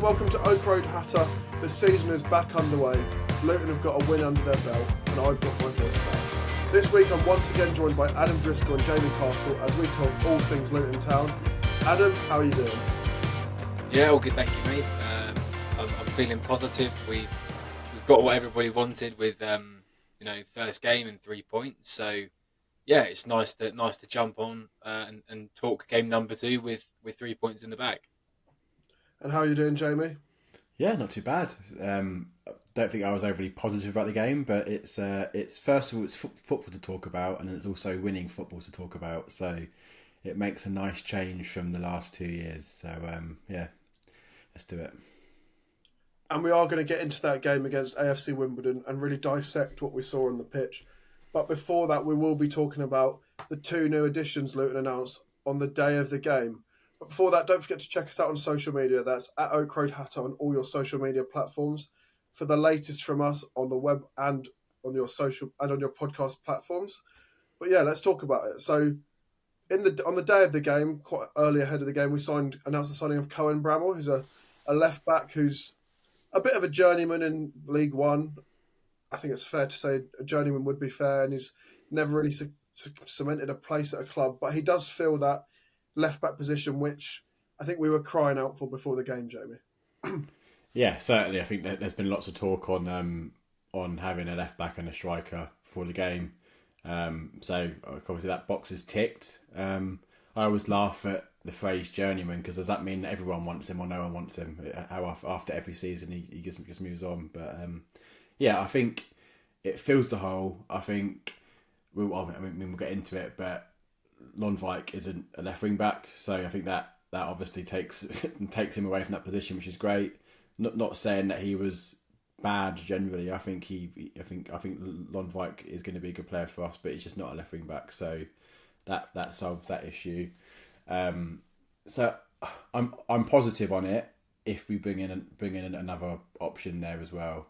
and welcome to Oak Road Hatter. The season is back underway. Luton have got a win under their belt, and I've got my voice back. This week I'm once again joined by Adam Driscoll and Jamie Castle as we talk all things Luton Town. Adam, how are you doing? Yeah, all good, thank you, mate. I'm feeling positive. We've got what everybody wanted with first game and 3 points. So yeah, it's nice to jump on and talk game number 2 with 3 points in the bag. And how are you doing, Jamie? Yeah, not too bad. Don't think I was overly positive about the game, but it's first of all it's football to talk about, and it's also winning football to talk about. So it makes a nice change from the last 2 years. So yeah, let's do it. And we are going to get into that game against AFC Wimbledon and really dissect what we saw on the pitch. But before that, we will be talking about the 2 new additions Luton announced on the day of the game. But before that, don't forget to check us out on social media. That's at Oak Road Hatter on all your social media platforms for the latest from us on the web and on your social and on your podcast platforms. But yeah, let's talk about it. So on the day of the game, quite early ahead of the game, we announced the signing of Cohen Bramall, who's a left back who's a bit of a journeyman in League One. I think it's fair to say a journeyman would be fair, and he's never really cemented a place at a club. But he does fill that left-back position, which I think we were crying out for before the game, Jamie. Yeah, certainly. I think there's been lots of talk on having a left-back and a striker for the game. So obviously that box is ticked. I always laugh at the phrase journeyman, because does that mean that everyone wants him or no one wants him? How after every season he just moves on. But yeah, I think it fills the hole. I think we'll get into it, but Lonvijk isn't a left wing back, so I think that obviously takes him away from that position, which is great. Not saying that he was bad generally. I think Lonvijk is going to be a good player for us, but he's just not a left wing back, so that solves that issue. So I'm positive on it if we bring in another option there as well,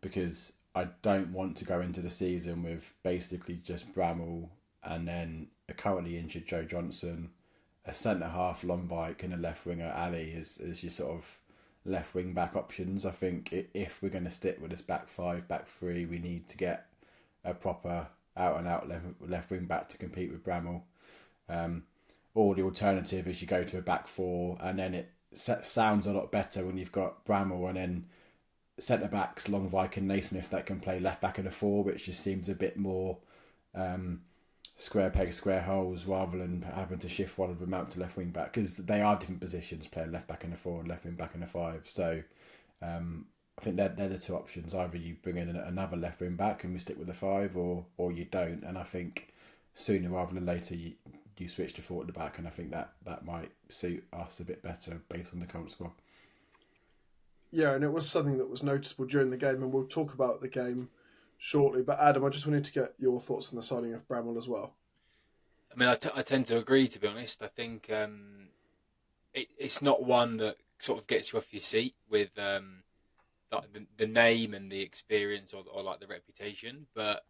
because I don't want to go into the season with basically just Bramall and then a currently injured Joe Johnson, a centre half Lonvijk, and a left winger Ali as your sort of left wing back options. I think if we're going to stick with this back 5, back 3, we need to get a proper out and out left wing back to compete with Bramall. Or the alternative is you go to a back 4, and then it sounds a lot better when you've got Bramall and then centre backs Lonvijk and Naismith that can play left back in a 4, which just seems a bit more square peg, square holes, rather than having to shift one of them out to left wing back, because they are different positions, playing left back in a 4 and left wing back in a 5. So I think they're the 2 options. Either you bring in another left wing back and we stick with the 5, or you don't. And I think sooner rather than later you switch to 4 at the back, and I think that might suit us a bit better based on the current squad. Yeah, and it was something that was noticeable during the game, and we'll talk about the game shortly. But Adam, I just wanted to get your thoughts on the signing of Bramall as well. I mean, I tend to agree, to be honest. I think it's not one that sort of gets you off your seat with the name and the experience or like the reputation, but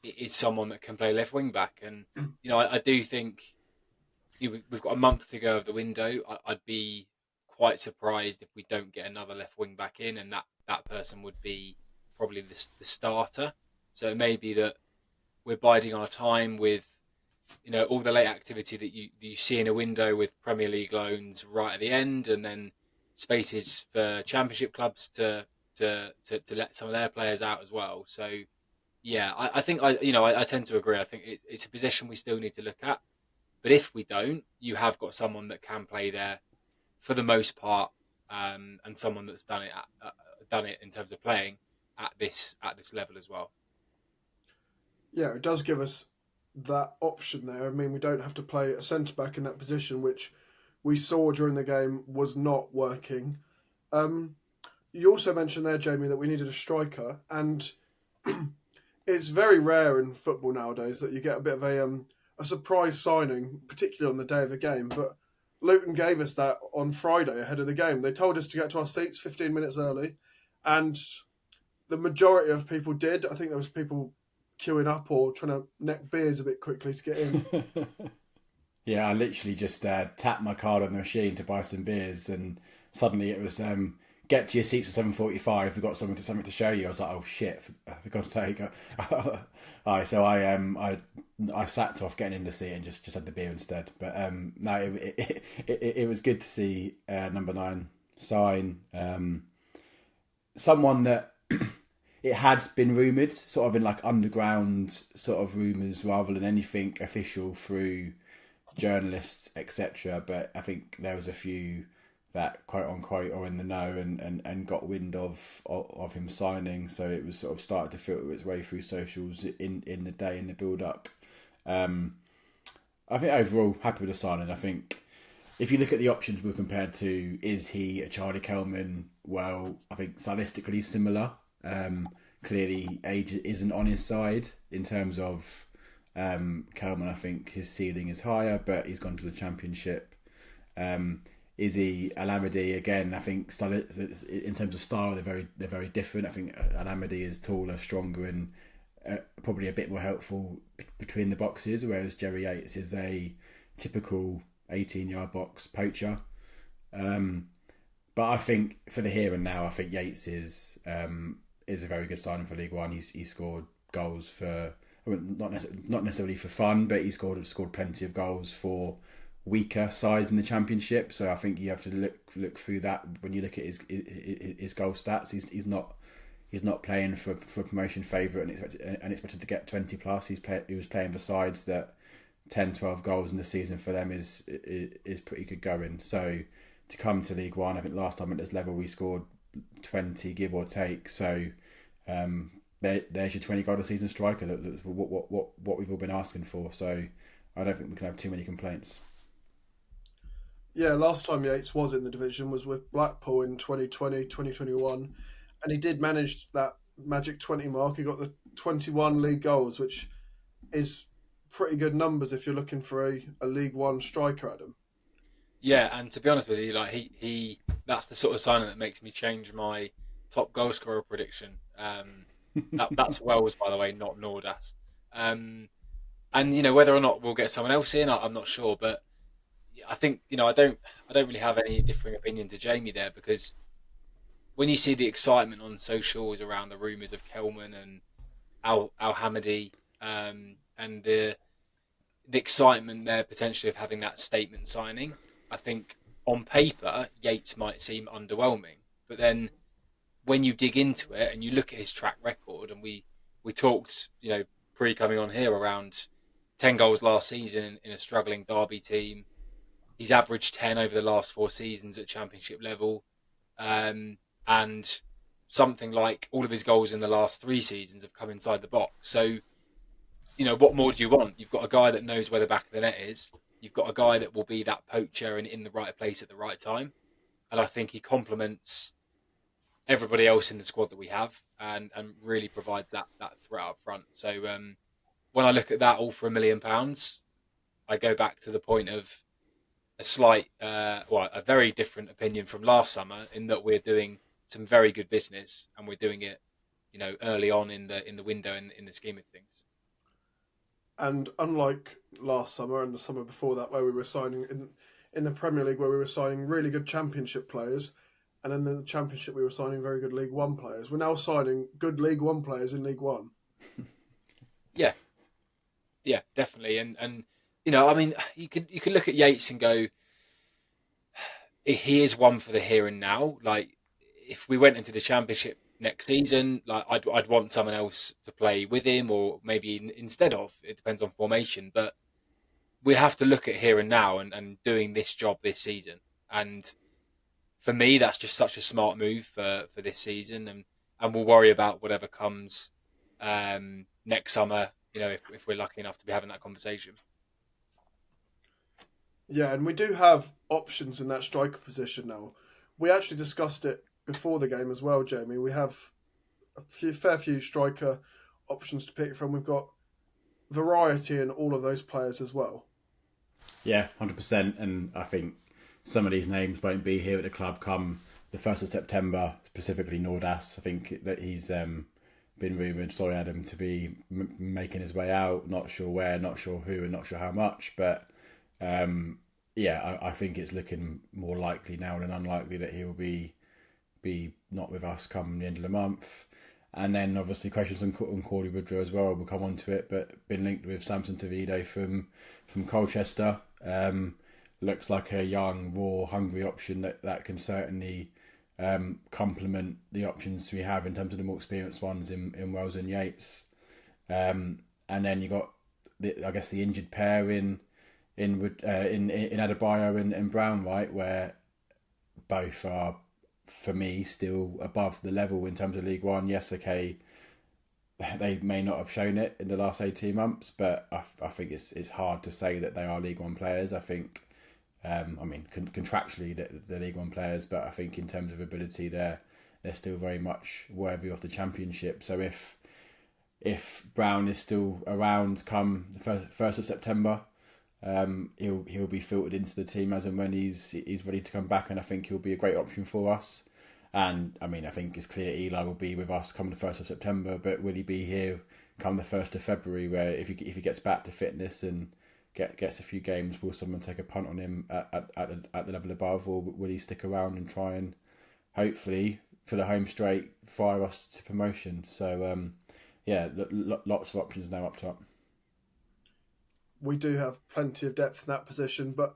it is someone that can play left wing back. And I do think we've got a month to go of the window. I'd be quite surprised if we don't get another left wing back in, and that person would be probably the starter. So it may be that we're biding our time with all the late activity that you see in a window with Premier League loans right at the end, and then spaces for Championship clubs to let some of their players out as well. So yeah, I think I tend to agree. I think it's a position we still need to look at, but if we don't, you have got someone that can play there for the most part, and someone that's done it in terms of playing at this level as well. Yeah, it does give us that option there. I mean, we don't have to play a centre back in that position, which we saw during the game was not working. You also mentioned there, Jamie, that we needed a striker, and it's very rare in football nowadays that you get a bit of a surprise signing, particularly on the day of a game. But Luton gave us that on Friday ahead of the game. They told us to get to our seats 15 minutes early, and the majority of people did. I think there was people queuing up or trying to neck beers a bit quickly to get in. Yeah, I literally just tapped my card on the machine to buy some beers, and suddenly it was get to your seats for 7:45. We've got something to show you. I was like, oh shit, for God's sake! Alright, so I sacked off getting in the seat and just had the beer instead. But no, it was good to see number 9 sign someone that it had been rumoured, sort of in like underground sort of rumours rather than anything official through journalists, etc. But I think there was a few that quote unquote are in the know and got wind of him signing, so it was sort of started to filter its way through socials in the day, in the build up. I think overall happy with the signing. I think if you look at the options we're compared to, is he a Charlie Kelman? Well, I think stylistically similar. Clearly age isn't on his side in terms of Kelman. I think his ceiling is higher, but he's gone to the Championship. Is he Alamedi? Again, I think in terms of style, they're very different. I think Alamedi is taller, stronger, and probably a bit more helpful between the boxes, whereas Jerry Yates is a typical 18-yard box poacher. But I think for the here and now, I think Yates is a very good signing for League One. He scored goals for, not necessarily for fun, but he scored plenty of goals for weaker sides in the Championship. So I think you have to look through that when you look at his goal stats. He's not playing for promotion favourite and expected to get 20 plus. He was playing for sides that 10, 12 goals in the season for them is pretty good going. So to come to League One, I think last time at this level we scored 20, give or take. So there's your 20 goal a season striker. That's what we've all been asking for. So I don't think we can have too many complaints. Yeah, last time Yates was in the division was with Blackpool in 2020, 2021, and he did manage that magic 20 mark. He got the 21 league goals, which is pretty good numbers if you're looking for a League One striker, Adam. Yeah, and to be honest with you, like he that's the sort of signing that makes me change my top goal scorer prediction. That's Wells, by the way, not Nordas. And whether or not we'll get someone else in, I'm not sure, but I think I don't really have any differing opinion to Jamie there, because when you see the excitement on socials around the rumours of Kelman and Al Hamidi, and the excitement there potentially of having that statement signing, I think on paper Yates might seem underwhelming, but then when you dig into it and you look at his track record, and we talked pre coming on here around 10 goals last season in a struggling Derby team. He's averaged 10 over the last 4 seasons at Championship level, and something like all of his goals in the last 3 seasons have come inside the box. So what more do you want? You've got a guy that knows where the back of the net is. You've got a guy that will be that poacher and in the right place at the right time. And I think he complements everybody else in the squad that we have, and really provides that threat up front. So when I look at that all for £1 million, I go back to the point of a very different opinion from last summer, in that we're doing some very good business and we're doing it, early on in the window in the scheme of things. And unlike last summer and the summer before that, where we were signing in the Premier League, where we were signing really good Championship players, and in the Championship we were signing very good League One players, we're now signing good League One players in League One. Yeah, definitely. And you could look at Yates and go, he is one for the here and now. Like, if we went into the Championship next season, like I'd want someone else to play with him, or maybe instead of. It depends on formation, but we have to look at here and now and doing this job this season. And for me, that's just such a smart move for this season, and we'll worry about whatever comes next summer. If we're lucky enough to be having that conversation. Yeah, and we do have options in that striker position now. We actually discussed it before the game as well, Jamie. We have a fair few striker options to pick from. We've got variety in all of those players as well. Yeah, 100%. And I think some of these names won't be here at the club come the 1st of September, specifically Nordas. I think that he's been rumoured, sorry Adam, to be making his way out. Not sure where, not sure who, and not sure how much. But yeah, I think it's looking more likely now than unlikely that he will be not with us come the end of the month. And then obviously questions on Corley Woodrow as well. We'll come on to it, but been linked with Samson Tavido from Colchester. Looks like a young, raw, hungry option that can certainly complement the options we have in terms of the more experienced ones in Wells and Yates. And then you got the injured pair in Adebayo and Brown, right, where both are, for me, still above the level in terms of League One. Yes, okay, they may not have shown it in the last 18 months, but I think it's hard to say that they are League One players. I think, contractually they're League One players, but I think in terms of ability, they're still very much worthy of the Championship. So if Brown is still around come the 1st of September, he'll be filtered into the team as and when he's ready to come back, and I think he'll be a great option for us. And I think it's clear Eli will be with us come the 1st of September, but will he be here come the 1st of February, where if he gets back to fitness and gets a few games, will someone take a punt on him at the level above, or will he stick around and try and hopefully for the home straight fire us to promotion? So lots of options now up top. We do have plenty of depth in that position, but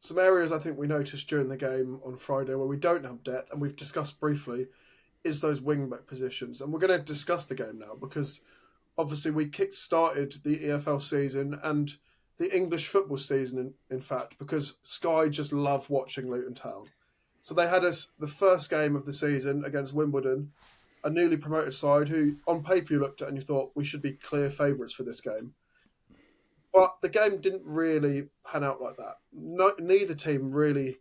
some areas I think we noticed during the game on Friday where we don't have depth, and we've discussed briefly, is those wing-back positions. And we're going to discuss the game now because obviously we kick-started the EFL season and the English football season, in fact, because Sky just love watching Luton Town. So they had us the first game of the season against Wimbledon, a newly promoted side who on paper you looked at and you thought we should be clear favourites for this game. But the game didn't really pan out like that. Neither team really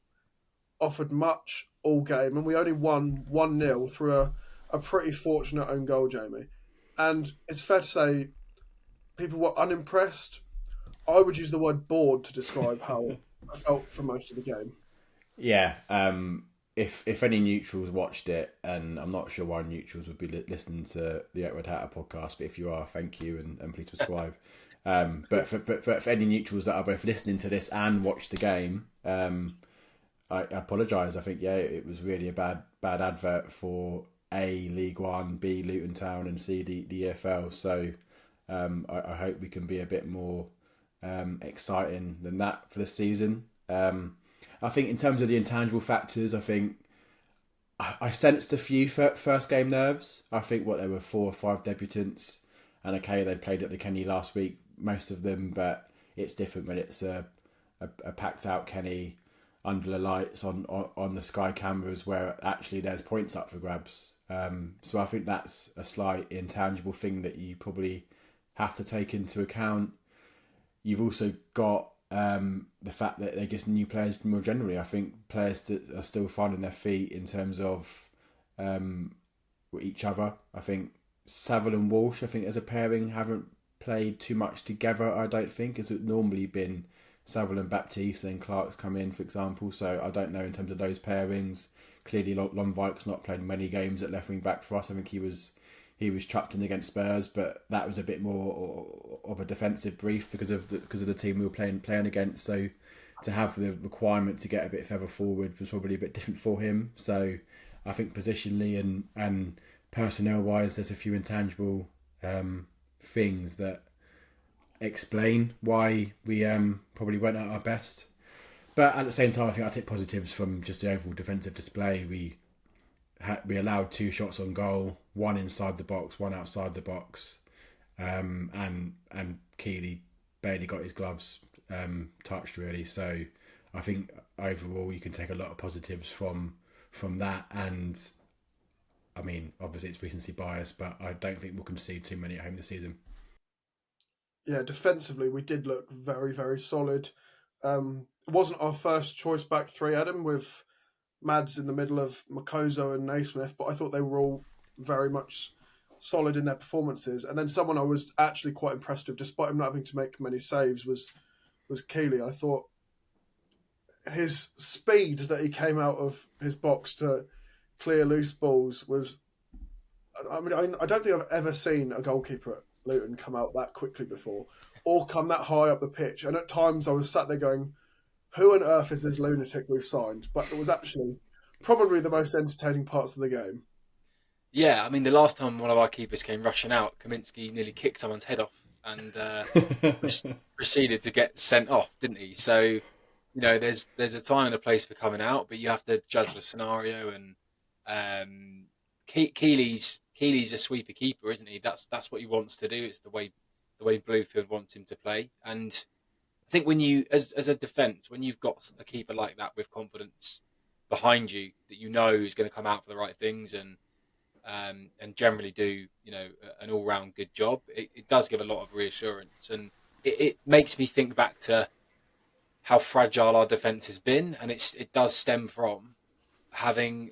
offered much all game, and we only won 1-0 through a pretty fortunate own goal, Jamie. And it's fair to say people were unimpressed. I would use the word bored to describe how I felt for most of the game. Yeah, if any neutrals watched it, and I'm not sure why neutrals would be listening to the Red Hatter podcast, but if you are, thank you and please subscribe. But for any neutrals that are both listening to this and watch the game, I apologise. I think it was really a bad advert for A, League One, B, Luton Town, and C, the EFL. So I hope we can be a bit more exciting than that for this season. I think in terms of the intangible factors, I think I sensed a few first game nerves. I think there were 4 or 5 debutants, and okay, they played at the Kenny last week, most of them, but it's different when it's a packed out Kenny under the lights on the Sky cameras where actually there's points up for grabs. So I think that's a slight intangible thing that you probably have to take into account. You've also got the fact that they're just new players more generally. I think players that are still finding their feet in terms of each other. I think Saville and Walsh, as a pairing, haven't played too much together, I don't think. It's normally been Saville and Baptiste, and then Clark's come in, for example. So I don't know in terms of those pairings. Clearly, Lomvike's not played many games at left wing back for us. I think he was chucked in against Spurs, but that was a bit more of a defensive brief because of the team we were playing against. So to have the requirement to get a bit further forward was probably a bit different for him. So I think positionally and personnel wise, there's a few intangible things that explain why we probably weren't at our best. But at the same time, I think I take positives from just the overall defensive display. We allowed 2 shots on goal, 1 inside the box, 1 outside the box, and Keeley barely got his gloves touched really. So I think overall you can take a lot of positives from that. And I mean, obviously it's recency bias, but I don't think we'll concede too many at home this season. Yeah, defensively we did look very, very solid. It wasn't our first choice back three, Adam, with Mads in the middle of Makoso and Naismith, but I thought they were all very much solid in their performances. And then someone I was actually quite impressed with, despite him not having to make many saves, was Keeley. I thought his speed that he came out of his box to clear loose balls was... I mean, I don't think I've ever seen a goalkeeper at Luton come out that quickly before or come that high up the pitch. And at times I was sat there going, who on earth is this lunatic we've signed? But it was actually probably the most entertaining parts of the game. Yeah, I mean, the last time one of our keepers came rushing out, Kaminsky nearly kicked someone's head off and proceeded to get sent off, didn't he? So, there's a time and a place for coming out, but you have to judge the scenario. And Keely's a sweeper keeper, isn't he? That's what he wants to do. It's the way Bluefield wants him to play. And I think when you, as a defence, when you've got a keeper like that with confidence behind you, that you know is going to come out for the right things and generally do an all round good job, it does give a lot of reassurance, and it makes me think back to how fragile our defence has been, and it does stem from having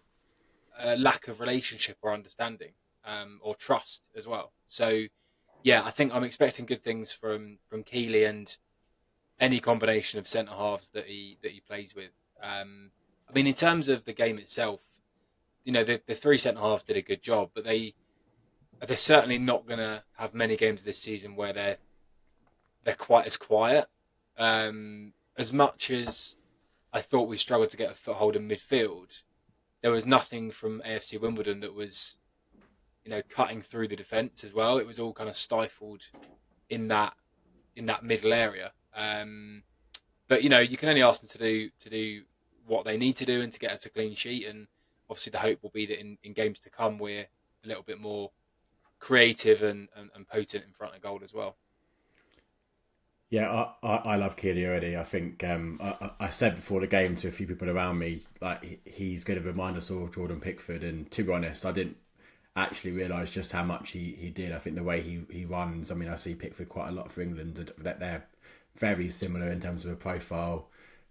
a lack of relationship or understanding, or trust as well. So yeah, I think I'm expecting good things from Keely and any combination of centre halves that he plays with. I mean, in terms of the game itself, the three centre halves did a good job, but they're certainly not going to have many games this season where they're quite as quiet. As much as I thought we struggled to get a foothold in midfield, there was nothing from AFC Wimbledon that was cutting through the defence as well. It was all kind of stifled in that middle area. But you can only ask them to do what they need to do and to get us a clean sheet. And obviously, the hope will be that in games to come we're a little bit more creative and potent in front of goal as well. Yeah, I love Keely already. I think I said before the game to a few people around me, like he's going to remind us all of Jordan Pickford. And to be honest, I didn't actually realise just how much he did. I think the way he runs, I mean, I see Pickford quite a lot for England. They're very similar in terms of a profile.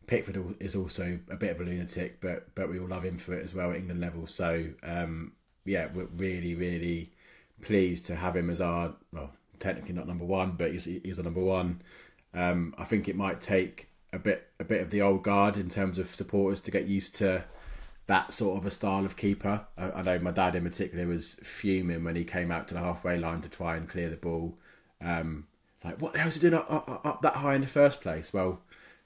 Pickford is also a bit of a lunatic, but we all love him for it as well at England level. So we're really, really pleased to have him as our, well, technically not number one, but he's the number one. I think it might take a bit of the old guard in terms of supporters to get used to that sort of a style of keeper. I know my dad in particular was fuming when he came out to the halfway line to try and clear the ball. Like, what the hell is he doing up that high in the first place? Well,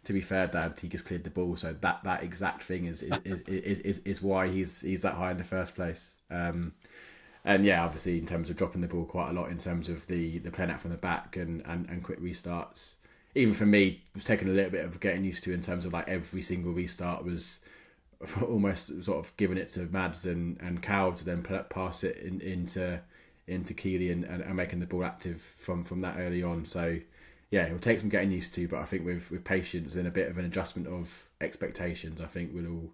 to be fair, Dad, he just cleared the ball, so that exact thing is why he's that high in the first place. And yeah, obviously in terms of dropping the ball quite a lot in terms of the playing out from the back and quick restarts. Even for me, it was taking a little bit of getting used to in terms of like every single restart was almost sort of giving it to Mads and Cal to then pass it into Keely and making the ball active from that early on. So yeah, it'll take some getting used to, but I think with patience and a bit of an adjustment of expectations, I think we'll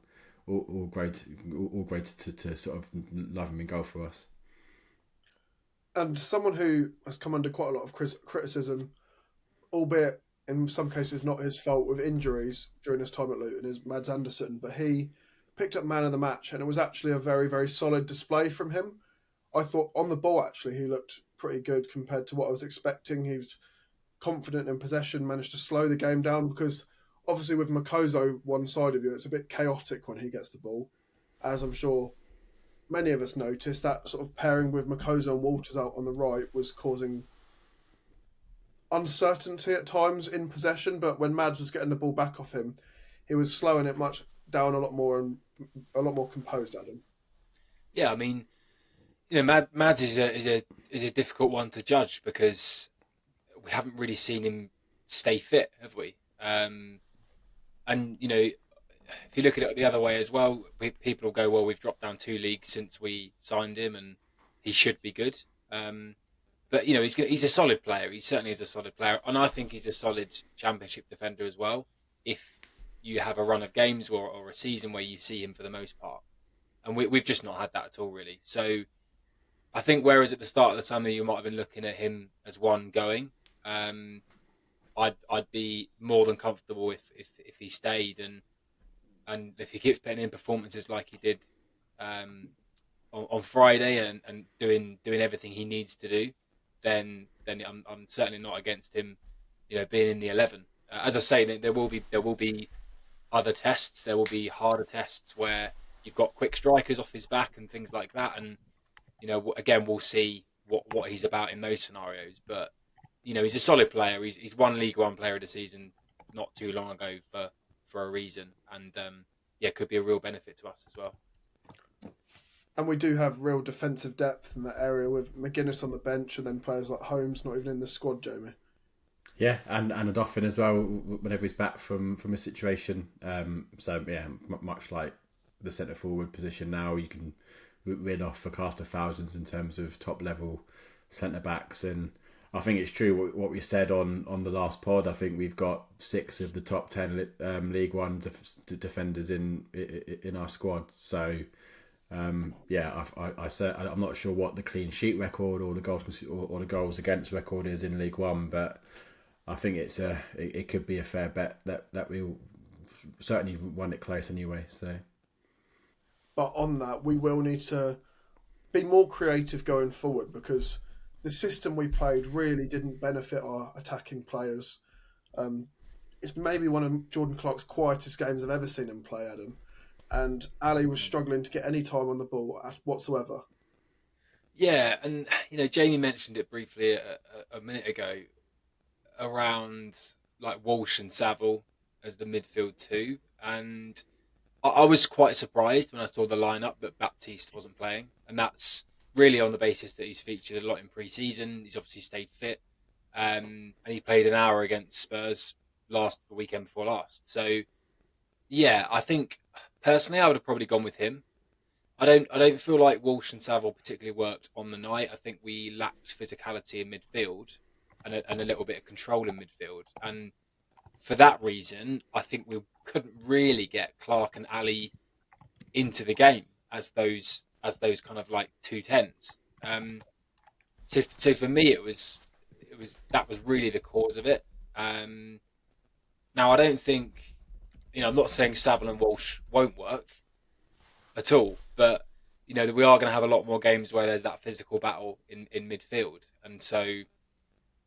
all grow to sort of love him in goal for us. And someone who has come under quite a lot of criticism, albeit in some cases not his fault, with injuries during his time at Luton, is Mads Andersen. But he picked up man of the match, and it was actually a very, very solid display from him. I thought on the ball, actually, he looked pretty good compared to what I was expecting. He was confident in possession, managed to slow the game down, because obviously with Makoso one side of you, it's a bit chaotic when he gets the ball, as I'm sure many of us noticed. That sort of pairing with Makoso and Walters out on the right was causing uncertainty at times in possession, but when Mads was getting the ball back off him, he was slowing it much down a lot more and a lot more composed at him. Yeah, I mean, Mads is a difficult one to judge because we haven't really seen him stay fit, have we? And if you look at it the other way as well, people will go, well, we've dropped down 2 leagues since we signed him, and he should be good. But he's a solid player. He certainly is a solid player, and I think he's a solid Championship defender as well. If you have a run of games or a season where you see him for the most part, and we've just not had that at all, really. So I think whereas at the start of the summer you might have been looking at him as one going, I'd be more than comfortable if he stayed and if he keeps putting in performances like he did on Friday and doing everything he needs to do, then I'm certainly not against him, being in the 11. As I say, there will be other tests. There will be harder tests where you've got quick strikers off his back and things like that. And again, we'll see what he's about in those scenarios. But he's a solid player. He's won League One Player of the Season not too long ago for for a reason, and could be a real benefit to us as well. And we do have real defensive depth in that area with McGuinness on the bench and then players like Holmes not even in the squad, Jamie. Yeah, and Adolfin as well whenever he's back from a situation. Much like the centre forward position now, you can rid off a cast of thousands in terms of top level centre backs. And I think it's true what we said on the last pod. I think we've got 6 of the top 10 League One defenders in our squad. So. I said I'm not sure what the clean sheet record or the goals against record is in League One, but I think it could be a fair bet that we'll certainly run it close anyway. So, but on that, we will need to be more creative going forward because the system we played really didn't benefit our attacking players. It's maybe one of Jordan Clark's quietest games I've ever seen him play, Adam. And Ali was struggling to get any time on the ball whatsoever. Yeah, and Jamie mentioned it briefly a minute ago around like Walsh and Saville as the midfield two, and I was quite surprised when I saw the lineup that Baptiste wasn't playing, and that's really on the basis that he's featured a lot in pre-season. He's obviously stayed fit, and he played an hour against Spurs the weekend before last. So yeah, I think. Personally, I would have probably gone with him. I don't feel like Walsh and Saville particularly worked on the night. I think we lacked physicality in midfield and a little bit of control in midfield. And for that reason, I think we couldn't really get Clark and Ali into the game as those kind of like 210s. So for me, it was that was really the cause of it. Now I don't think. I'm not saying Saville and Walsh won't work at all, but we are going to have a lot more games where there's that physical battle in midfield, and so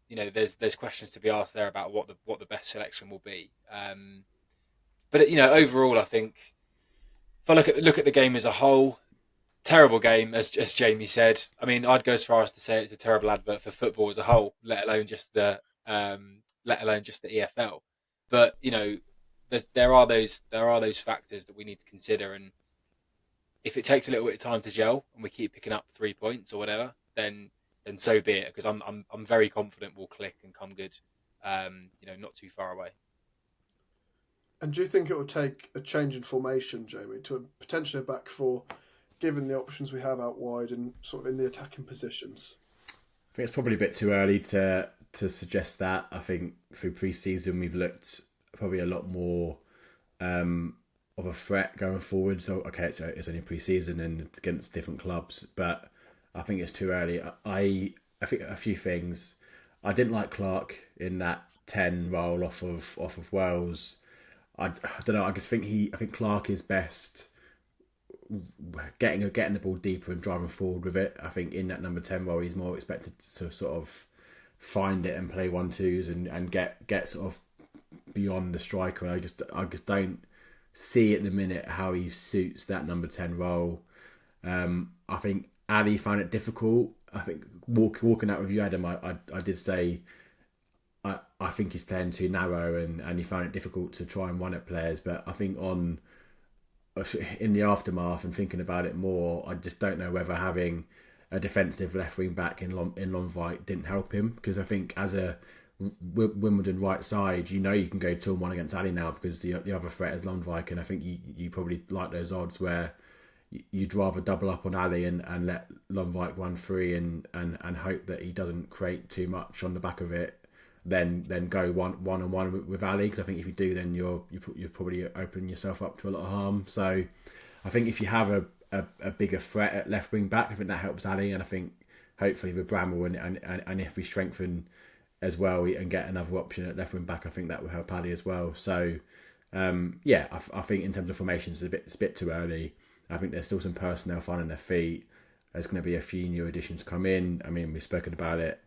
there's questions to be asked there about what the best selection will be. But overall, I think if I look at the game as a whole, terrible game as Jamie said. I mean, I'd go as far as to say it's a terrible advert for football as a whole, let alone just the EFL. But there are those factors that we need to consider, and if it takes a little bit of time to gel and we keep picking up 3 points or whatever, then so be it. Because I'm very confident we'll click and come good, not too far away. And do you think it will take a change in formation, Jamie, to potentially a back four, given the options we have out wide and sort of in the attacking positions? I think it's probably a bit too early to suggest that. I think through pre-season we've looked probably a lot more of a threat going forward. So okay, it's only pre-season and against different clubs, but I think it's too early. I think a few things. I didn't like Clark in that 10 role off of Wales. I don't know. I think Clark is best getting the ball deeper and driving forward with it. I think in that number 10 role, he's more expected to sort of find it and play 1-2s and get sort of beyond the striker. And I just don't see at the minute how he suits that number 10 role. I think Ali found it difficult. I think walking out with you, Adam, I did say I think he's playing too narrow and he found it difficult to try and run at players. But I think in the aftermath and thinking about it more, I just don't know whether having a defensive left wing back in Lonvike didn't help him, because I think as a Wimbledon right side, you can go 2-1 against Ali now because the other threat is Lonvike, and I think you probably like those odds where you'd rather double up on Ali and let Lonvike run free and hope that he doesn't create too much on the back of it, then go one-on-one with Ali, because I think if you do, then you're probably opening yourself up to a lot of harm. So I think if you have a bigger threat at left wing back, I think that helps Ali, and I think hopefully with Bramall and if we strengthen as well and get another option at left wing back, I think that will help Ali as well. So I think in terms of formations, it's a bit too early. I think there's still some personnel finding their feet. There's going to be a few new additions come in. I mean, we've spoken about it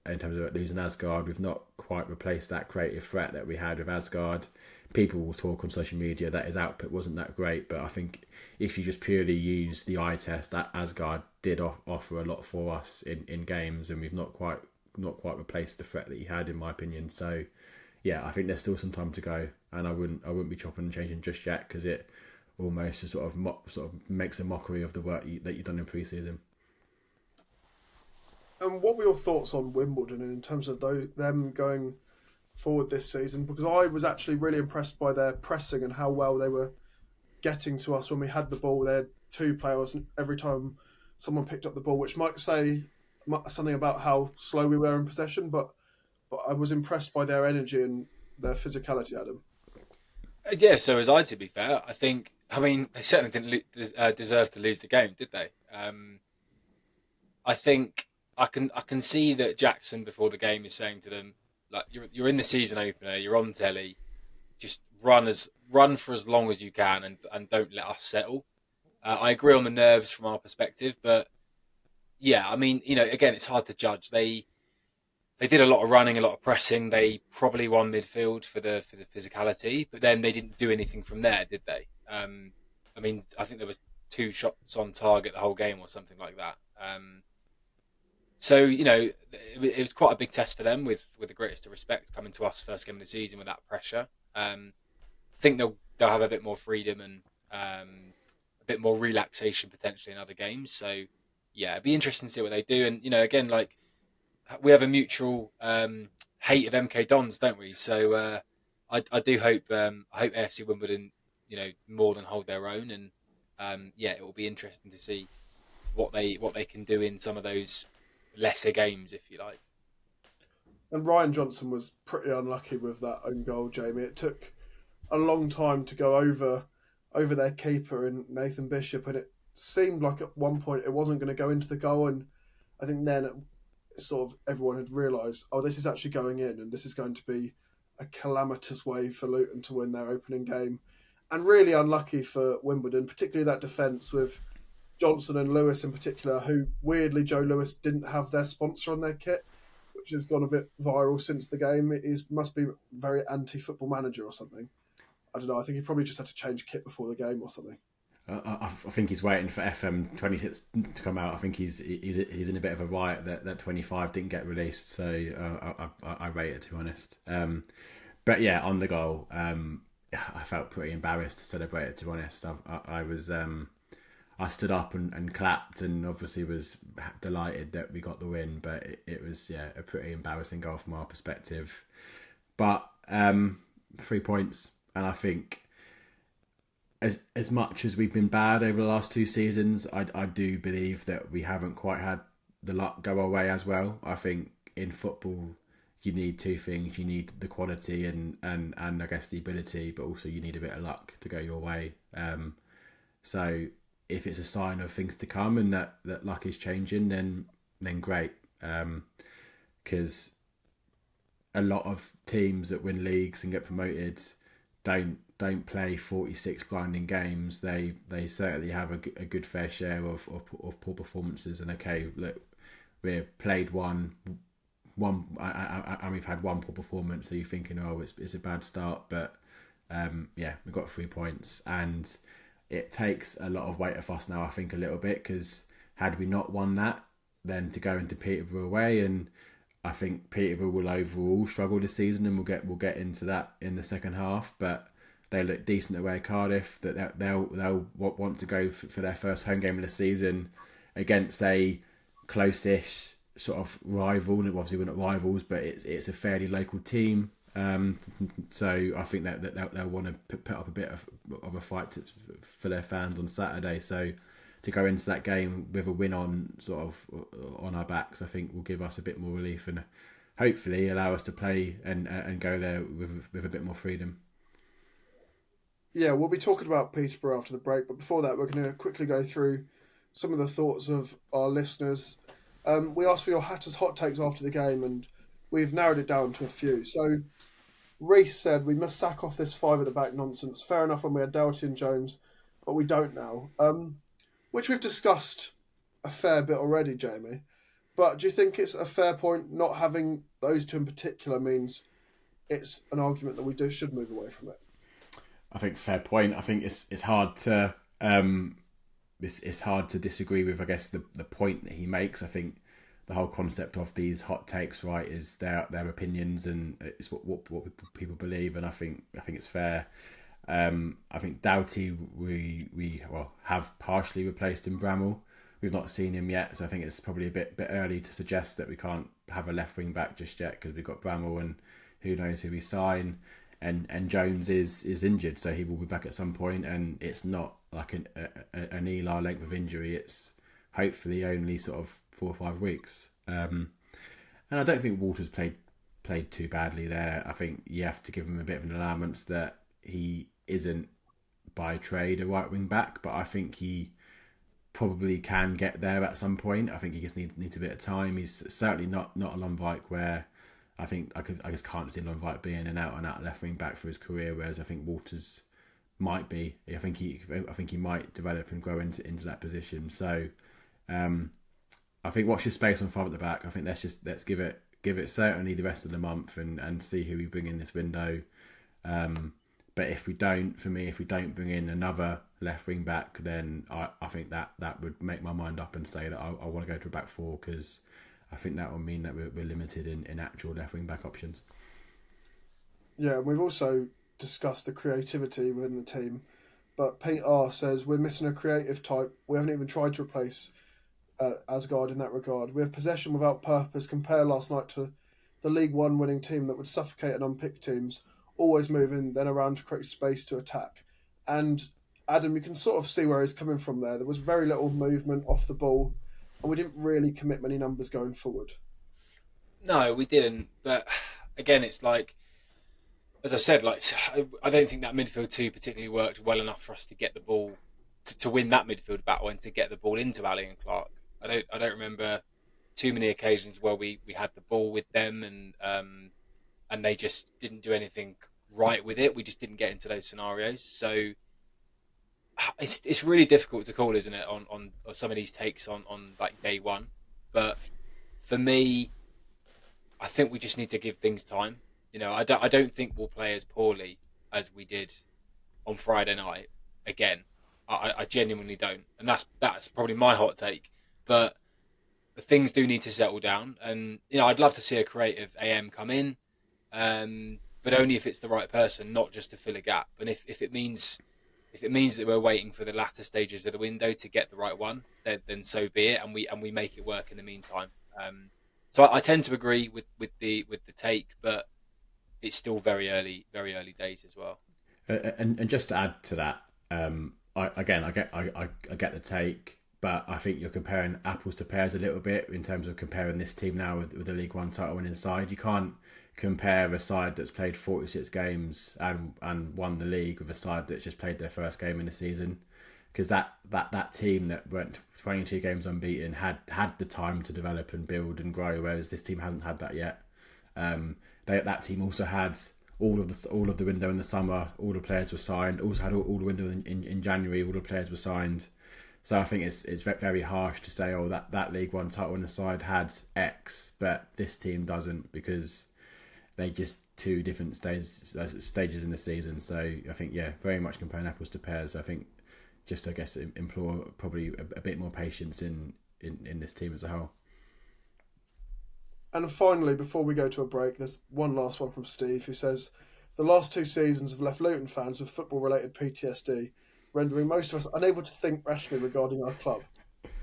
in terms of losing Asgard. We've not quite replaced that creative threat that we had with Asgard. People will talk on social media that his output wasn't that great, but I think if you just purely use the eye test, that Asgard did offer a lot for us in games, and we've not quite replaced the threat that he had, in my opinion. So yeah, I think there's still some time to go, and I wouldn't be chopping and changing just yet, because it almost sort of makes a mockery of the work that you've done in pre-season. And what were your thoughts on Wimbledon in terms of them going forward this season? Because I was actually really impressed by their pressing and how well they were getting to us when we had the ball. They had two players every time someone picked up the ball, which might say something about how slow we were in possession, but I was impressed by their energy and their physicality, Adam. Yeah, so was I. To be fair, I mean, they certainly didn't deserve to lose the game, did they? I think I can see that Jackson before the game is saying to them, like, you're in the season opener, you're on telly, just run for as long as you can, and don't let us settle. I agree on the nerves from our perspective, but yeah, I mean, again, it's hard to judge. They did a lot of running, a lot of pressing. They probably won midfield for the physicality, but then they didn't do anything from there, did they? I mean, I think there was 2 shots on target the whole game or something like that. So it was quite a big test for them. With the greatest of respect, coming to us first game of the season with that pressure. I think they'll have a bit more freedom and a bit more relaxation potentially in other games. So yeah, it'd be interesting to see what they do. And again, like, we have a mutual hate of MK Dons, don't we? So I do hope AFC Wimbledon more than hold their own, and yeah, it will be interesting to see what they can do in some of those lesser games, if you like. And Ryan Johnson was pretty unlucky with that own goal, Jamie. It took a long time to go over their keeper and Nathan Bishop, and it seemed like at one point it wasn't going to go into the goal, and I think then sort of everyone had realised, oh, this is actually going in, and this is going to be a calamitous way for Luton to win their opening game. And really unlucky for Wimbledon, particularly that defence with Johnson and Lewis in particular, who weirdly Joe Lewis didn't have their sponsor on their kit, which has gone a bit viral since the game. It must be very anti-football manager or something. I don't know. I think he probably just had to change kit before the game or something. I think he's waiting for FM 26 to come out. I think he's in a bit of a riot that 25 didn't get released, so I rate it, to be honest. But yeah, on the goal, I felt pretty embarrassed to celebrate it, to be honest. I stood up and clapped, and obviously was delighted that we got the win, but it was a pretty embarrassing goal from our perspective. But 3 points, and I think as much as we've been bad over the last 2 seasons, I do believe that we haven't quite had the luck go our way as well. I think in football you need 2 things. You need the quality and I guess the ability, but also you need a bit of luck to go your way. So if it's a sign of things to come and that luck is changing, then great. Because a lot of teams that win leagues and get promoted don't play 46 grinding games. They certainly have a good fair share of poor performances. And okay, look, we've played one and we've had one poor performance. So you're thinking, oh, it's a bad start, but we got 3 points, and it takes a lot of weight off us now, I think, a little bit, because had we not won that, then to go into Peterborough away, and I think Peterborough will overall struggle this season, and we'll get into that in the second half. But they look decent away at Cardiff. That they'll want to go for their first home game of the season against a close-ish sort of rival. Obviously, we're not rivals, but it's a fairly local team. So I think that they'll want to put up a bit of a fight for their fans on Saturday. So to go into that game with a win on our backs, I think will give us a bit more relief and hopefully allow us to play and go there with a bit more freedom. Yeah, we'll be talking about Peterborough after the break, but before that, we're going to quickly go through some of the thoughts of our listeners. We asked for your Hatters hot takes after the game, and we've narrowed it down to a few. So Reese said we must sack off this 5 at the back nonsense. Fair enough when we had Doughty and Jones, but we don't now. Which we've discussed a fair bit already, Jamie. But do you think it's a fair point not having those 2 in particular means it's an argument that we should move away from it? I think fair point. I think it's hard to it's hard to disagree with, I guess, the point that he makes. I think the whole concept of these hot takes, right, is their opinions, and it's what people believe, and I think it's fair. I think Doughty we have partially replaced in Bramall. We've not seen him yet, so I think it's probably a bit early to suggest that we can't have a left wing back just yet, because we've got Bramall and who knows who we sign, and Jones is injured, so he will be back at some point, and it's not like an Eli length of injury. It's hopefully only sort of 4 or 5 weeks. And I don't think Walters played too badly there. I think you have to give him a bit of an allowance that he isn't by trade a right wing back, but I think he probably can get there at some point. I think he just needs a bit of time. He's certainly not a Lundvik, where I just can't see Lundvik being an out and out left wing back for his career, whereas I think Walters might be. I think he might develop and grow into that position. So I think watch your space on 5 at the back. I think let's give it certainly the rest of the month and see who we bring in this window. But if we don't bring in another left wing back, then I think that would make my mind up and say that I want to go to a back 4, because I think that will mean that we're limited in actual left wing back options. Yeah, we've also discussed the creativity within the team, but Pete R says we're missing a creative type. We haven't even tried to replace Asgard in that regard. We have possession without purpose. Compare last night to the League One winning team that would suffocate and unpick teams, always moving, then around to create space to attack. And Adam, you can sort of see where he's coming from there. There was very little movement off the ball, and we didn't really commit many numbers going forward. No, we didn't. But again, it's like, as I said, like I don't think that midfield 2 particularly worked well enough for us to get the ball to win that midfield battle and to get the ball into Ali and Clark. I don't remember too many occasions where we had the ball with them and they just didn't do anything right with it. We just didn't get into those scenarios. So it's really difficult to call, isn't it, on some of these takes on like day one. But for me, I think we just need to give things time. You know, I don't think we'll play as poorly as we did on Friday night again. I genuinely don't, and that's probably my hot take. But things do need to settle down, and you know, I'd love to see a creative AM come in, but only if it's the right person, not just to fill a gap. And if it means that we're waiting for the latter stages of the window to get the right one, then so be it, and we make it work in the meantime. So I tend to agree with the take, but it's still very early days as well. And just to add to that, I get the take, but I think you're comparing apples to pears a little bit in terms of comparing this team now with the League One title winning side. You can't compare a side that's played 46 games and won the league with a side that's just played their first game in the season, because that team that went 22 games unbeaten had the time to develop and build and grow, whereas this team hasn't had that yet. That team also had all of the window in the summer. All the players were signed. Also had all the window in January. All the players were signed. So I think it's very harsh to say, that League One title in the side had X, but this team doesn't, because they just two different stages in the season. So I think, very much comparing apples to pears. I think just, I guess, implore probably a bit more patience in this team as a whole. And finally, before we go to a break, there's one last one from Steve, who says, the last 2 seasons have left Luton fans with football-related PTSD, rendering most of us unable to think rationally regarding our club.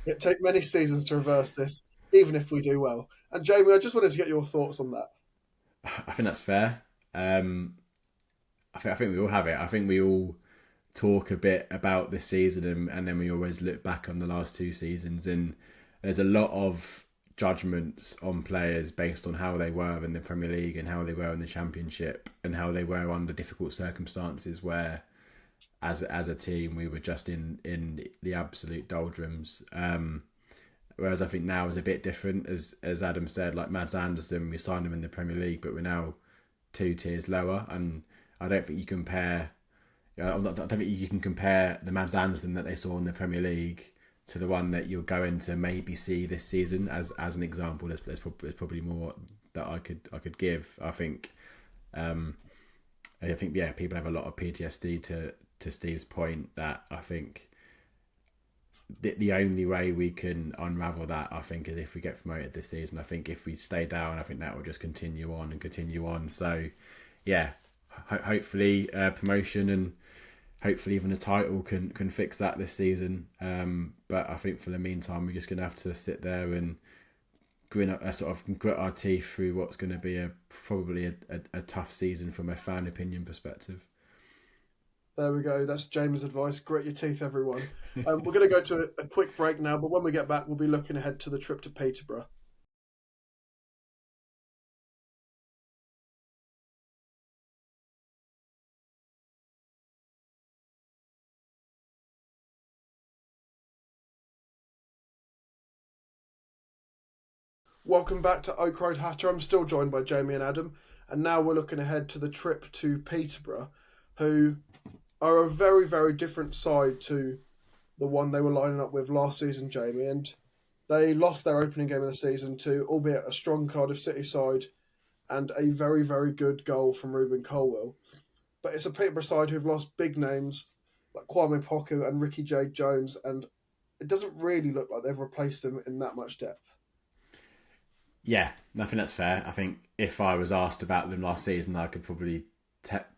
It takes many seasons to reverse this, even if we do well. And Jamie, I just wanted to get your thoughts on that. I think that's fair. I think we all have it. I think we all talk a bit about this season, and then we always look back on the last 2 seasons, and there's a lot of judgments on players based on how they were in the Premier League and how they were in the Championship and how they were under difficult circumstances where as a team we were just in the absolute doldrums. Whereas I think now is a bit different, as Adam said, like Mads Andersen, we signed him in the Premier League, but we're now 2 tiers lower, and I don't think you compare. I don't think you can compare the Mads Andersen that they saw in the Premier League to the one that you're going to maybe see this season. As an example, there's probably more that I could give. I think people have a lot of PTSD to Steve's point, that I think the only way we can unravel that, I think, is if we get promoted this season. I think if we stay down, I think that will just continue on and continue on. So, yeah, hopefully promotion and hopefully even a title can fix that this season. But I think for the meantime, we're just going to have to sit there and sort of grit our teeth through what's going to be probably a tough season from a fan opinion perspective. There we go. That's James' advice. Grit your teeth, everyone. We're going to go to a quick break now, but when we get back, we'll be looking ahead to the trip to Peterborough. Welcome back to Oak Road Hatter. I'm still joined by Jamie and Adam, and now we're looking ahead to the trip to Peterborough, who are a very, very different side to the one they were lining up with last season, Jamie. And they lost their opening game of the season to, albeit a strong Cardiff City side, and a very, very good goal from Ruben Colwell. But it's a Peterborough side who've lost big names like Kwame Poku and Ricky J. Jones, and it doesn't really look like they've replaced them in that much depth. Yeah, I think that's fair. I think if I was asked about them last season, I could probably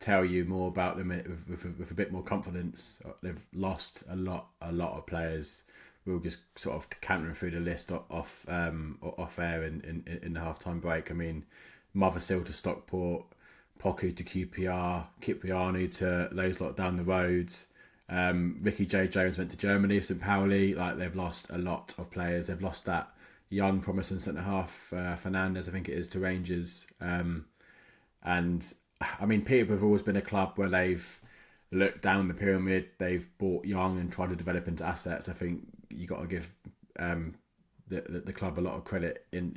tell you more about them with a bit more confidence. They've lost a lot of players. We'll just sort of cantering through the list off air in the half-time break. I mean, Mothersill to Stockport, Poku to QPR, Kiprianu to those lot down the road. Ricky J. Jones went to Germany, St. Pauli. Like, they've lost a lot of players. They've lost that young promising centre-half, Fernandez, I think it is, to Rangers. And, I mean, Peterborough have always been a club where they've looked down the pyramid, they've bought young and tried to develop into assets. I think you got to give the club a lot of credit in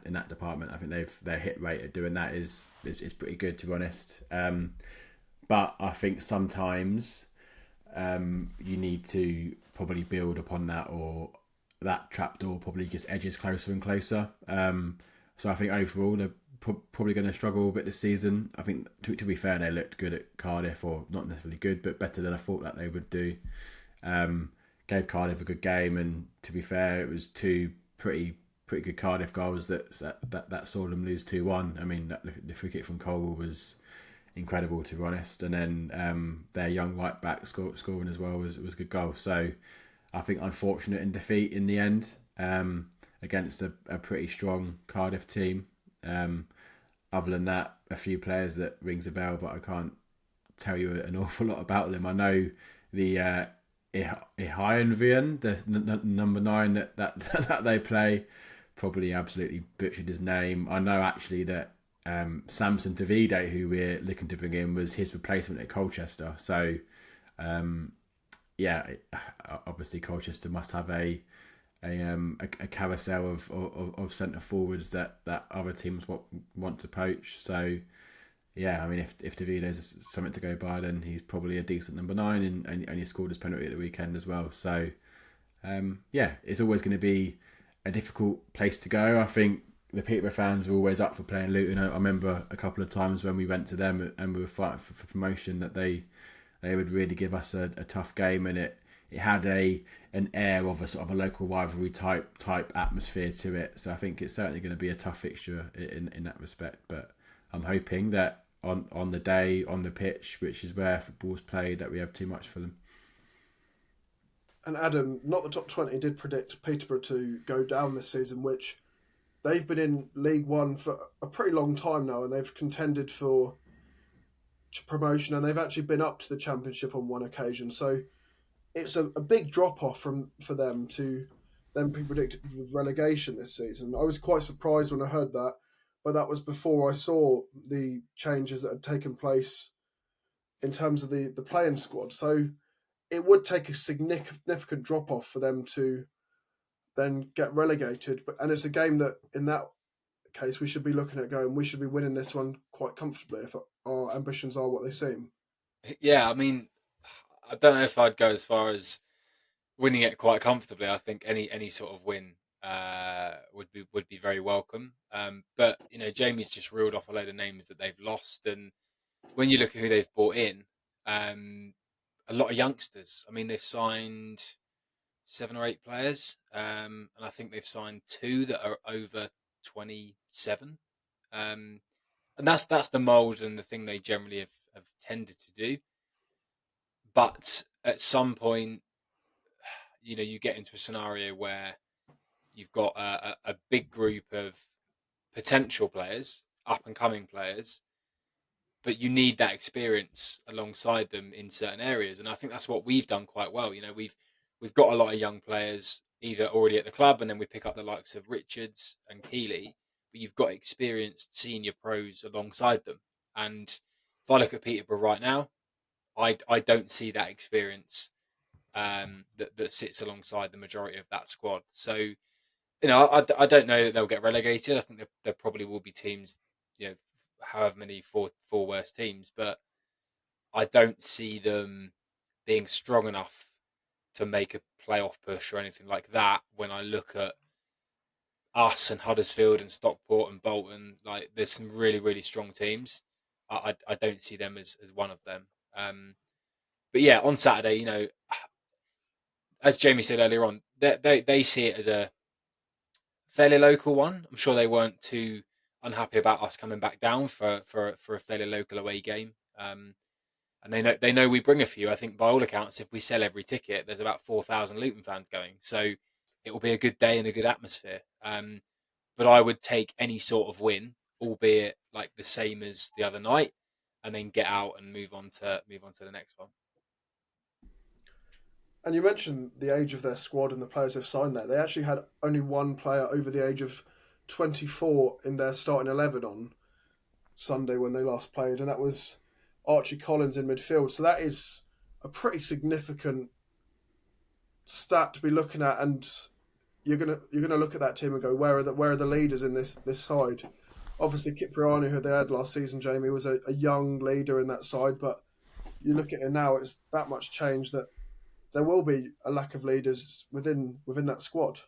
that department. I think their hit rate at doing that is pretty good, to be honest. But I think sometimes you need to probably build upon that, or that trapdoor probably just edges closer and closer. So I think overall they're probably going to struggle a bit this season. I think, to be fair, they looked good at Cardiff, or not necessarily good, but better than I thought that they would do. Gave Cardiff a good game, and to be fair, it was two pretty good Cardiff goals that saw them lose 2-1. I mean, the free kick from Colwell was incredible, to be honest, and then their young right back scoring as well was a good goal. So I think unfortunate in defeat in the end against a pretty strong Cardiff team. Other than that, a few players that rings a bell, but I can't tell you an awful lot about them. I know the Ihayanvian, the number 9 that they play, probably absolutely butchered his name. I know actually that Samson Davide, who we're looking to bring in, was his replacement at Colchester. So yeah, obviously Colchester must have a carousel of centre forwards that other teams want to poach. So yeah, I mean, if Davido's something to go by, then he's probably a decent number 9, and he scored his penalty at the weekend as well. So yeah, it's always going to be a difficult place to go. I think the Peterborough fans are always up for playing Luton. I remember a couple of times when we went to them and we were fighting for promotion that they would really give us a tough game, and it had an air of a sort of a local rivalry type atmosphere to it. So I think it's certainly going to be a tough fixture in that respect. But I'm hoping that on the day, on the pitch, which is where football's played, that we have too much for them. And Adam, Not the Top 20 did predict Peterborough to go down this season, which they've been in League One for a pretty long time now, and they've contended for promotion, and they've actually been up to the Championship on one occasion. So it's a big drop-off for them to then be predicted with relegation this season. I was quite surprised when I heard that, but that was before I saw the changes that had taken place in terms of the playing squad. So it would take a significant drop-off for them to then get relegated. And it's a game that, in that case, we should be looking at going, we should be winning this one quite comfortably if our ambitions are what they seem. Yeah, I mean, I don't know if I'd go as far as winning it quite comfortably. I think any sort of win would be very welcome. But Jamie's just reeled off a load of names that they've lost, and when you look at who they've brought in, a lot of youngsters. I mean, they've signed 7 or 8 players, and I think they've signed 2 that are over 27. And that's the mould and the thing they generally have tended to do. But at some point, you get into a scenario where you've got a big group of potential players, up and coming players, but you need that experience alongside them in certain areas, and I think that's what we've done quite well. We've got a lot of young players either already at the club, and then we pick up the likes of Richards and Keeley, but you've got experienced senior pros alongside them. And if I look at Peterborough right now, I don't see that experience that sits alongside the majority of that squad. So I don't know that they'll get relegated. I think there probably will be teams, however many four worst teams, but I don't see them being strong enough to make a playoff push or anything like that. When I look at us and Huddersfield and Stockport and Bolton, like there's some really, really strong teams. I don't see them as one of them. But yeah, on Saturday, as Jamie said earlier on, they see it as a fairly local one. I'm sure they weren't too unhappy about us coming back down for a fairly local away game. And they know we bring a few. I think by all accounts, if we sell every ticket, there's about 4,000 Luton fans going. So it will be a good day and a good atmosphere. But I would take any sort of win, albeit like the same as the other night, and then get out and move on to the next one. And you mentioned the age of their squad and the players they've signed there. They actually had only one player over the age of 24 in their starting 11 on Sunday when they last played, and that was Archie Collins in midfield. So that is a pretty significant stat to be looking at, and you're gonna look at that team and go, where are the leaders in this side? Obviously, Cipriani, who they had last season, Jamie, was a young leader in that side, but you look at it now, it's that much change that there will be a lack of leaders within that squad.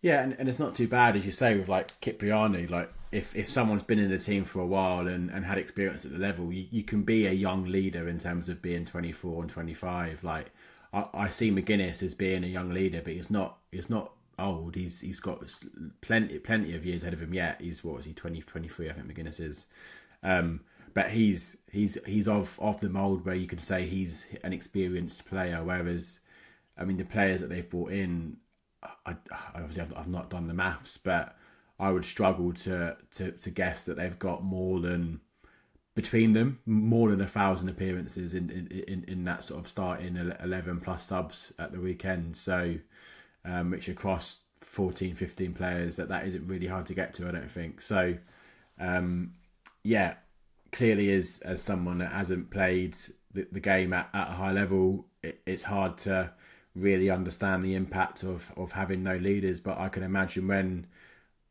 Yeah, and it's not too bad, as you say, with like Cipriani. Like if someone's been in the team for a while and had experience at the level, you can be a young leader in terms of being 24 and 25. Like I see McGuinness as being a young leader, but he's not old. He's got plenty of years ahead of him yet. He's 20, 23, I think McGuinness is. But he's of the mould where you can say he's an experienced player, whereas I mean the players that they've brought in, I've not done the maths, but I would struggle to guess that they've got more than 1,000 appearances in that sort of starting 11 plus subs at the weekend. So which across 14, 15 players, that isn't really hard to get to, I don't think. So clearly as someone that hasn't played the game at a high level, it's hard to really understand the impact of having no leaders. But I can imagine when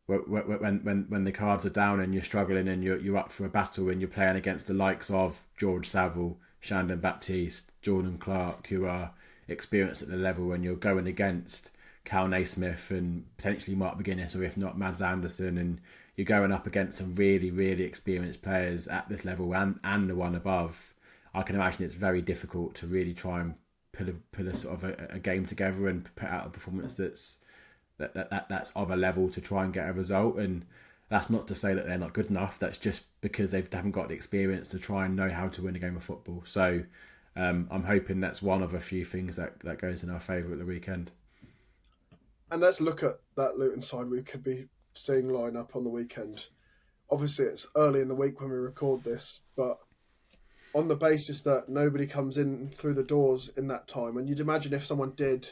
the cards are down and you're struggling and you're up for a battle and you're playing against the likes of George Saville, Shandon Baptiste, Jordan Clark, who are experienced at the level, and you're going against Cal Naismith and potentially Mark McGuinness, or if not Mads Anderson, and you're going up against some really, really experienced players at this level and the one above. I can imagine it's very difficult to really try and put a sort of a game together and put out a performance that's of a level to try and get a result. And that's not to say that they're not good enough. That's just because they haven't got the experience to try and know how to win a game of football. So I'm hoping that's one of a few things that goes in our favour at the weekend. And let's look at that Luton side we could be seeing line up on the weekend. Obviously, it's early in the week when we record this, but on the basis that nobody comes in through the doors in that time, and you'd imagine if someone did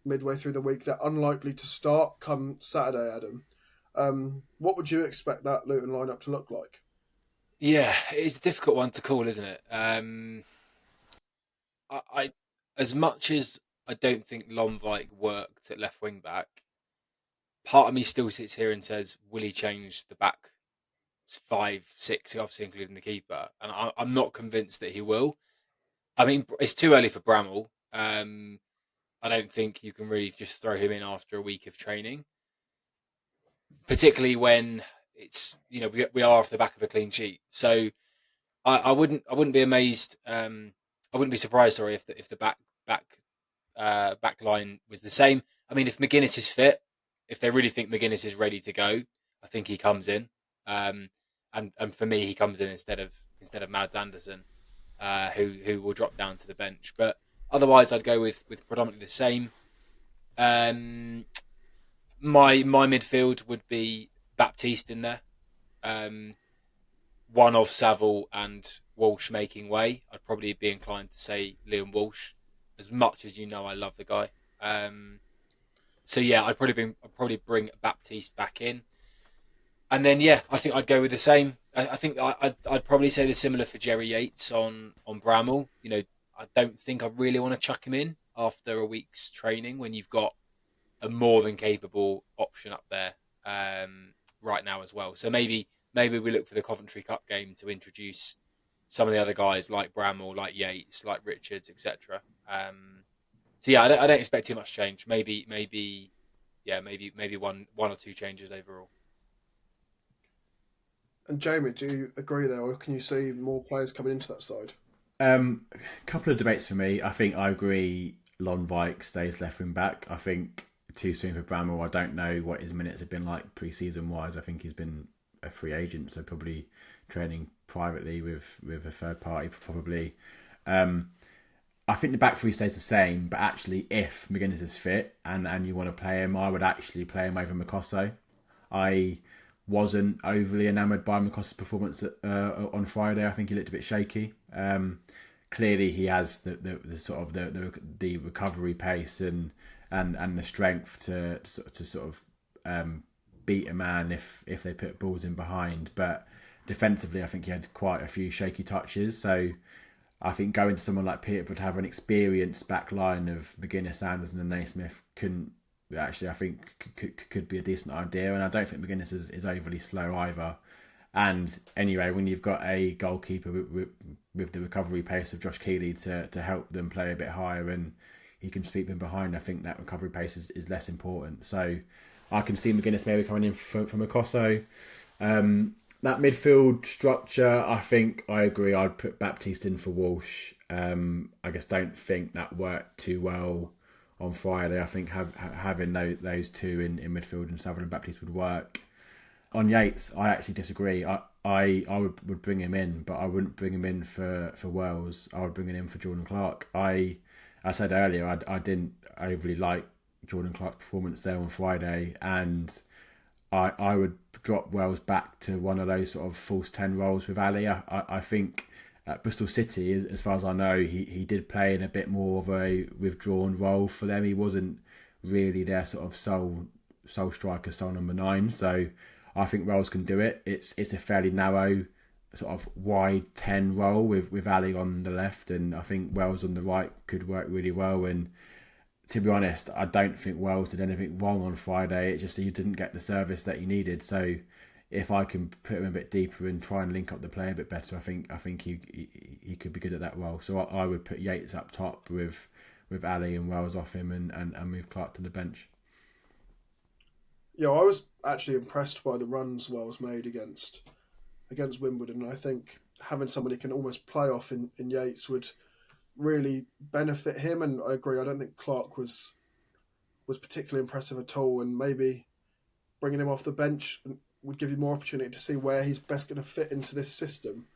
midway through the week, they're unlikely to start come Saturday, Adam. What would you expect that Luton lineup to look like? Yeah, it's a difficult one to call, isn't it? I as much as I don't think Lomvik worked at left wing back, part of me still sits here and says, will he change the back 5, 6, obviously including the keeper? And I'm not convinced that he will. I mean, it's too early for Bramall. I don't think you can really just throw him in after a week of training, particularly when it's we are off the back of a clean sheet. So I wouldn't be amazed. I wouldn't be surprised, sorry, if the back back line was the same. I mean, if McGuinness is fit, if they really think McGuinness is ready to go, I think he comes in. And for me, he comes in instead of Mads Andersen, who will drop down to the bench. But otherwise, I'd go with predominantly the same. My midfield would be Baptiste in there. One of Saville and Walsh making way. I'd probably be inclined to say Liam Walsh, as much as I love the guy. So yeah, I'd probably bring Baptiste back in, and then yeah, I think I'd go with the same. I think I'd probably say the similar for Jerry Yates on Bramall. I don't think I really want to chuck him in after a week's training when you've got a more than capable option up there right now as well. So maybe we look for the Coventry Cup game to introduce some of the other guys like Bramall, like Yates, like Richards, etc. So yeah, I don't expect too much change. Maybe one or two changes overall. And Jamie, do you agree there, or can you see more players coming into that side? Couple of debates for me. I think I agree. Lonvik stays left wing back. I think too soon for Bramall. I don't know what his minutes have been like pre-season wise. I think he's been a free agent, so probably training privately with a third party probably. I think the back three stays the same, but actually if McGuinness is fit and you want to play him, I would actually play him over Makosso. I wasn't overly enamoured by Makosso's performance on Friday. I think he looked a bit shaky. Clearly he has the sort of the recovery pace and the strength to sort of beat a man if they put balls in behind. But defensively, I think he had quite a few shaky touches. So I think going to someone like Peterborough to have an experienced back line of McGuinness, Anderson and Naismith I think could be a decent idea. And I don't think McGuinness is overly slow either. And anyway, when you've got a goalkeeper with the recovery pace of Josh Keeley to help them play a bit higher and he can sweep them behind, I think that recovery pace is less important. So I can see McGuinness maybe coming in from Makosso. That midfield structure, I think I agree. I'd put Baptiste in for Walsh. I just don't think that worked too well on Friday. I think having those two in midfield and Saville and Baptiste would work. On Yates, I actually disagree. I would bring him in, but I wouldn't bring him in for Wales. I would bring him in for Jordan Clark. I said earlier, I didn't overly like Jordan Clark's performance there on Friday, and I would drop Wales back to one of those sort of false 10 roles with Ali. I think at Bristol City, as far as I know, he did play in a bit more of a withdrawn role for them. He wasn't really their sort of sole striker, sole number 9. So I think Wales can do it. It's a fairly narrow, sort of wide 10 role with Ali on the left, and I think Wales on the right could work really well. And to be honest, I don't think Wales did anything wrong on Friday. It's just that you didn't get the service that you needed. So if I can put him a bit deeper and try and link up the play a bit better, I think he could be good at that role. So I would put Yates up top with Ali and Wales off him and move Clark to the bench. Yeah, I was actually impressed by the runs Wales made against Wimbledon. I think having somebody who can almost play off in Yates would really benefit him. And I agree, I don't think Clark was particularly impressive at all. And maybe bringing him off the bench would give you more opportunity to see where he's best going to fit into this system.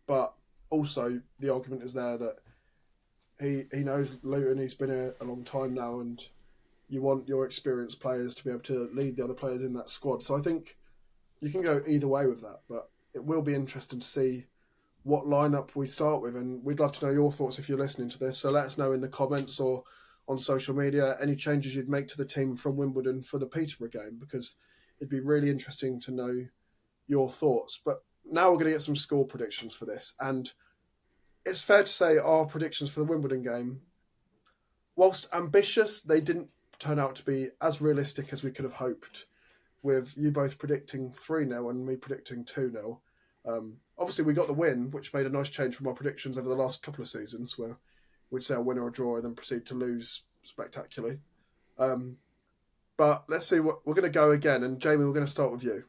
But also the argument is there that he knows Luton. He's been here a long time now, and you want your experienced players to be able to lead the other players in that squad. So I think you can go either way with that, but it will be interesting to see what lineup we start with. And we'd love to know your thoughts if you're listening to this. So let us know in the comments or on social media any changes you'd make to the team from Wimbledon for the Peterborough game, because it'd be really interesting to know your thoughts. But now we're going to get some score predictions for this. And it's fair to say our predictions for the Wimbledon game, whilst ambitious, they didn't turn out to be as realistic as we could have hoped, with you both predicting 3-0 and me predicting 2-0. Obviously, we got the win, which made a nice change from our predictions over the last couple of seasons, where we'd say a win or a draw and then proceed to lose spectacularly. But let's see what we're going to go again. And Jamie, we're going to start with you.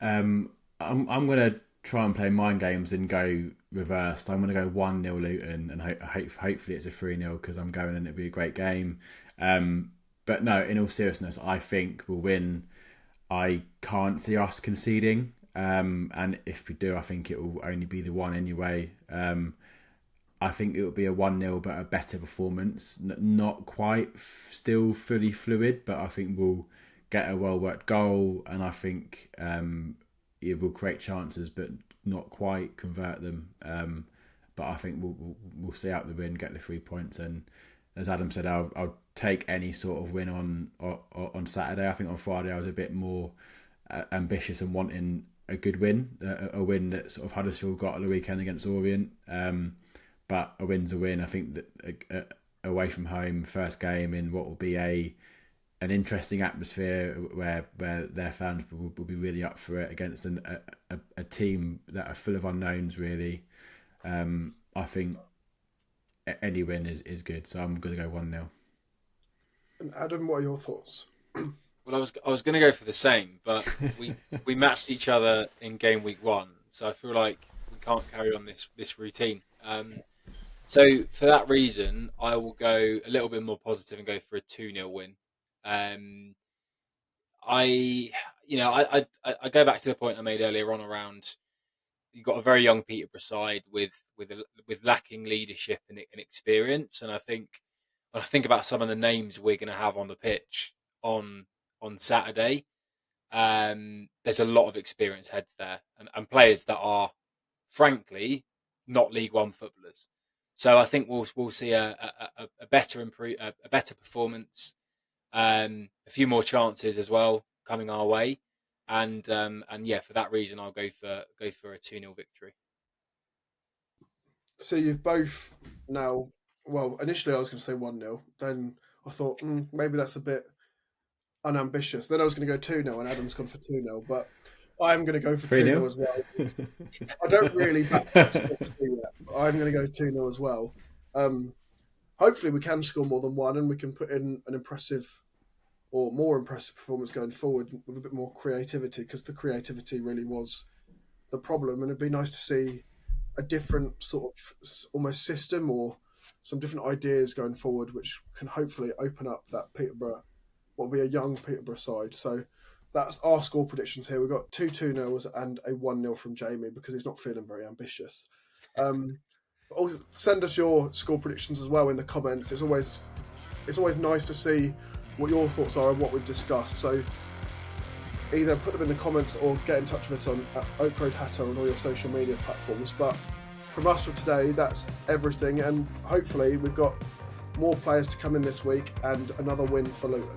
I'm going to try and play mind games and go reversed. I'm going to go 1-0 Luton, and hopefully it's a 3-0 because I'm going and it'll be a great game. But no, in all seriousness, I think we'll win. I can't see us conceding. And if we do, I think it will only be the one anyway. I think it will be a 1-0, but a better performance. Not quite still fully fluid, but I think we'll get a well-worked goal, and I think it will create chances, but not quite convert them. But I think we'll see out the win, get the 3 points, and as Adam said, I'll take any sort of win on Saturday. I think on Friday I was a bit more ambitious and wanting a good win, a win that sort of Huddersfield got at the weekend against Orient. But a win's a win. I think that away from home, first game in what will be an interesting atmosphere where their fans will be really up for it against a team that are full of unknowns, really. I think any win is good, so I'm going to go 1-0. And Adam, what are your thoughts? Well, I was going to go for the same, but we matched each other in game week 1, so I feel like we can't carry on this routine. So for that reason, I will go a little bit more positive and go for a 2-0 win. I go back to the point I made earlier on around you've got a very young Peterborough side with lacking leadership and experience, and I think when I think about some of the names we're going to have on the pitch on Saturday, there's a lot of experienced heads there and players that are frankly not League One footballers. So I think we'll see a better performance, a few more chances as well coming our way, and yeah, for that reason I'll go for a 2-0 victory. So you've both now. Well, initially I was going to say 1-0. Then I thought maybe that's a bit unambitious. Then I was going to go 2-0, and Adam's gone for 2-0. But I'm going to go for 2-0 as well. I don't really back this yet, but I'm going to go 2-0 as well. Hopefully we can score more than one, and we can put in an impressive or more impressive performance going forward with a bit more creativity, because the creativity really was the problem. And it'd be nice to see a different sort of almost system or some different ideas going forward, which can hopefully open up that Peterborough, what will be a young Peterborough side. So that's our score predictions here. We've got 2 2-0s and a 1-0 from Jamie because he's not feeling very ambitious. Also send us your score predictions as well in the comments. It's always nice to see what your thoughts are on what we've discussed. So either put them in the comments or get in touch with us on Oak Road Hatter on all your social media platforms. But from us for today, that's everything, and hopefully we've got more players to come in this week and another win for Luton.